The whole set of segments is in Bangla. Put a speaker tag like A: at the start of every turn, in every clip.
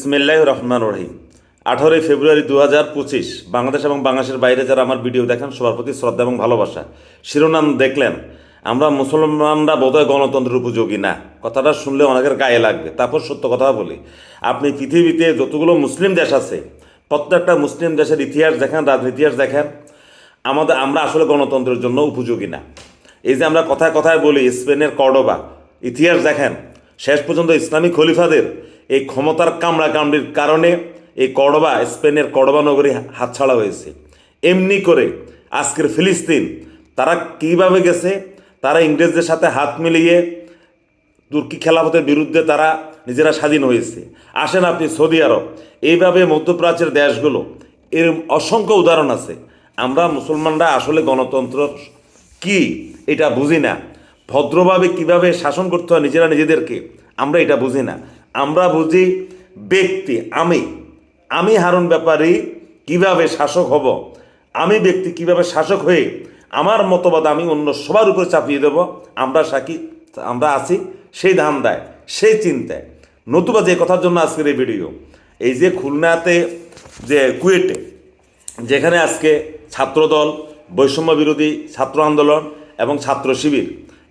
A: বিসমিল্লাহির রহমানির রহিম। 18 ফেব্রুয়ারি 2025 বাংলাদেশ এবং বাংলাদেশের বাইরে যারা আমার ভিডিও দেখেন সবার প্রতি শ্রদ্ধা এবং ভালোবাসা। শিরোনাম দেখলেন, আমরা মুসলমানরা বোধহয় গণতন্ত্রের উপযোগী না। কথাটা শুনলে অনেকের গায়ে লাগবে। তারপর সত্য কথা বলি, আপনি পৃথিবীতে যতগুলো মুসলিম দেশ আছে প্রত্যেকটা মুসলিম দেশের ইতিহাস দেখেন, রাজনীতি ইতিহাস দেখেন, আমরা আসলে গণতন্ত্রের জন্য উপযোগী না। এই যে আমরা কথায় কথায় বলি স্পেনের কর্ডোবা, ইতিহাস দেখেন, শেষ পর্যন্ত ইসলামিক খলিফাদের এই ক্ষমতার কামড়াকামড়ির কারণে এই কর্ডোবা, স্পেনের কর্ডোবা নগরী হাতছাড়া হয়েছে। এমনি করে আজকের ফিলিস্তিন তারা কীভাবে গেছে, তারা ইংরেজদের সাথে হাত মিলিয়ে তুর্কি খেলাফতের বিরুদ্ধে তারা নিজেরা স্বাধীন হয়েছে। আসেন আপনি সৌদি আরব, এইভাবে মধ্যপ্রাচ্যের দেশগুলো, এর অসংখ্য উদাহরণ আছে। আমরা মুসলমানরা আসলে গণতন্ত্র কি এটা বুঝি না। ভদ্রভাবে কিভাবে শাসন করতে হয় নিজেরা নিজেদেরকে, আমরা এটা বুঝি না। আমরা বুঝি ব্যক্তি, আমি হারুন ব্যাপারী কিভাবে শাসক হব, আমি ব্যক্তি কিভাবে শাসক হয়ে আমার মতবাদ আমি অন্য সবার উপরে চাপিয়ে দেব। আমরা আছি সেই ধান্দায়, সেই চিন্তায়। নতুবা যে কথার জন্য আজকের এই ভিডিও, এই যে খুলনাতে যে কুয়েটে যেখানে আজকে ছাত্রদল, বৈষম্য বিরোধী ছাত্র আন্দোলন এবং ছাত্র শিবির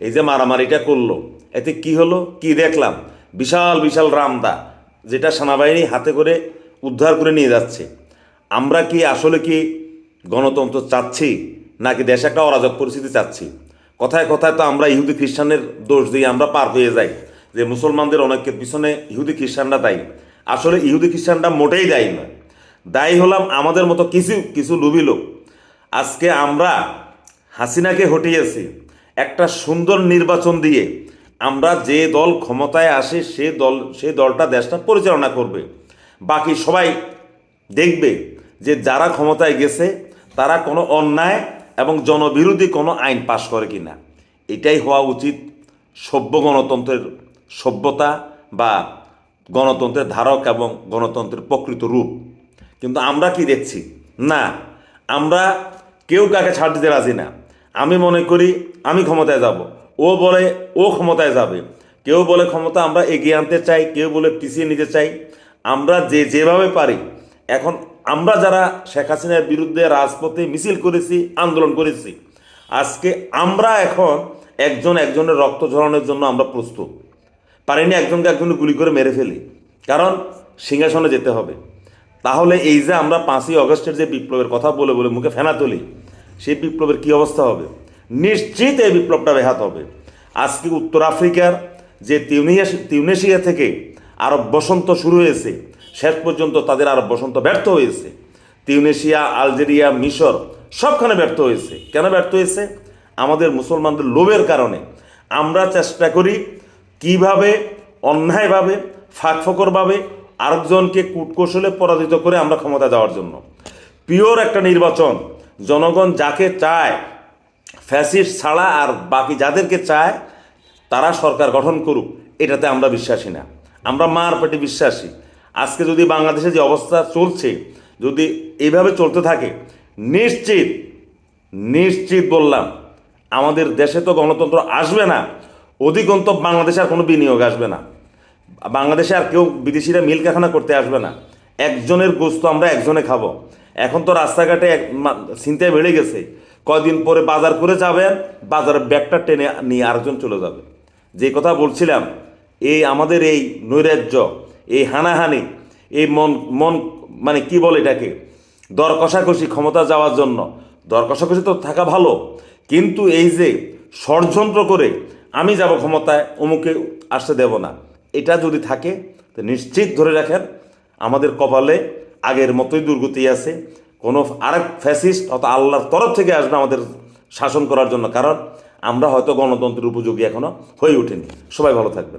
A: এই যে মারামারিটা করলো, এতে কি হলো, কি দেখলাম? বিশাল বিশাল রামদা, যেটা সেনাবাহিনী হাতে করে উদ্ধার করে নিয়ে যাচ্ছে। আমরা কি আসলে কি গণতন্ত্র চাচ্ছি, নাকি দেশে একটা অরাজক পরিস্থিতি চাচ্ছি? কথায় কথায় তো আমরা ইহুদি খ্রিস্টানের দোষ দিয়ে আমরা পার হয়ে যাই যে মুসলমানদের অনেকের পিছনে ইহুদি খ্রিস্টানরা দায়ী। আসলে ইহুদি খ্রিস্টানরা মোটেই দায়ী নয়, দায়ী হলাম আমাদের মতো কিছু কিছু লোভী লোক। আজকে আমরা হাসিনাকে হটিয়েছি একটা সুন্দর নির্বাচন দিয়ে। আমরা যে দল ক্ষমতায় আসে সেই দলটা দেশটা পরিচালনা করবে। বাকি সবাই দেখবে যে যারা ক্ষমতায় গেছে তারা কোনো অন্যায় এবং জনবিরোধী কোনো আইন পাশ করে কিনা। এটাই হওয়া উচিত সভ্য গণতন্ত্রের সভ্যতা বা গণতন্ত্রের ধারক এবং গণতন্ত্রের প্রকৃত রূপ। কিন্তু আমরা কি দেখছি? না, আমরা কেউ কাকে ছাড় দিতে রাজি না। আমি মনে করি আমি ক্ষমতায় যাব, ও বলে ও ক্ষমতায় যাবে। কেউ বলে ক্ষমতা আমরা এগিয়ে আনতে চাই, কেউ বলে পিছিয়ে নিতে চাই। আমরা যেভাবে পারি, এখন আমরা যারা শেখ হাসিনার বিরুদ্ধে রাজপথে মিছিল করেছি, আন্দোলন করেছি, আজকে আমরা এখন একজনের রক্ত ঝরানোর জন্য আমরা প্রস্তুত। পারিনি একজনকে গুলি করে মেরে ফেলি, কারণ সিংহাসনে যেতে হবে। তাহলে এই যে আমরা 5ই অগস্টের যে বিপ্লবের কথা বলে বলে মুখে ফেনা তুলি, সেই বিপ্লবের কী অবস্থা হবে? নিশ্চিত এই বিপ্লবটা ব্যাহত হবে। আজকে উত্তর আফ্রিকার যে তিউনেশিয়া থেকে আরব বসন্ত শুরু হয়েছে, শেষ পর্যন্ত তাদের আরব বসন্ত ব্যর্থ হয়েছে। তিউনেশিয়া, আলজেরিয়া, মিশর সবখানে ব্যর্থ হয়েছে। কেন ব্যর্থ হয়েছে? আমাদের মুসলমানদের লোভের কারণে। আমরা চেষ্টা করি কিভাবে অন্যায়ভাবে, ফাঁকফোকরভাবে আরেকজনকে কূটকৌশলে পরাজিত করে আমরা ক্ষমতা যাওয়ার জন্য। পিওর একটা নির্বাচন, জনগণ যাকে চায়, ফ্যাসিস্ট ছাড়া আর বাকি যাদেরকে চায় তারা সরকার গঠন করুক, এটাতে আমরা বিশ্বাসী না। আমরা মার পেটে বিশ্বাসী। আজকে যদি বাংলাদেশে যে অবস্থা চলছে, যদি এইভাবে চলতে থাকে, নিশ্চিত বললাম আমাদের দেশে তো গণতন্ত্র আসবে না। অধিকন্ত বাংলাদেশে আর কোনো বিনিয়োগ আসবে না। বাংলাদেশে আর কেউ বিদেশিরা মিল কারখানা করতে আসবে না। একজনের গোস্ত আমরা একজনে খাবো। এখন তো রাস্তাঘাটে ছিনতাই বেড়ে গেছে। কয়দিন পরে বাজার করে যাবেন, বাজারের ব্যাগটা টেনে নিয়ে আরেকজন চলে যাবে। যে কথা বলছিলাম, এই আমাদের এই নৈরাজ্য, এই হানাহানি, এই মন মানে কি বলে এটাকে, দর কষাকষি ক্ষমতা যাওয়ার জন্য। দর কষাকষি তো থাকা ভালো, কিন্তু এই যে ষড়যন্ত্র করে আমি যাব ক্ষমতায়, অমুকে আসতে দেব না, এটা যদি থাকে তো নিশ্চিত ধরে রাখেন আমাদের কপালে আগের মতোই দুর্গতি আছে। কোনো আরেক ফ্যাসিস্ট অর্থাৎ আল্লাহর তরফ থেকে আসবে আমাদের শাসন করার জন্য, কারণ আমরা হয়তো গণতন্ত্রের উপযোগী এখনও হয়ে ওঠেনি। সবাই ভালো থাকবেন।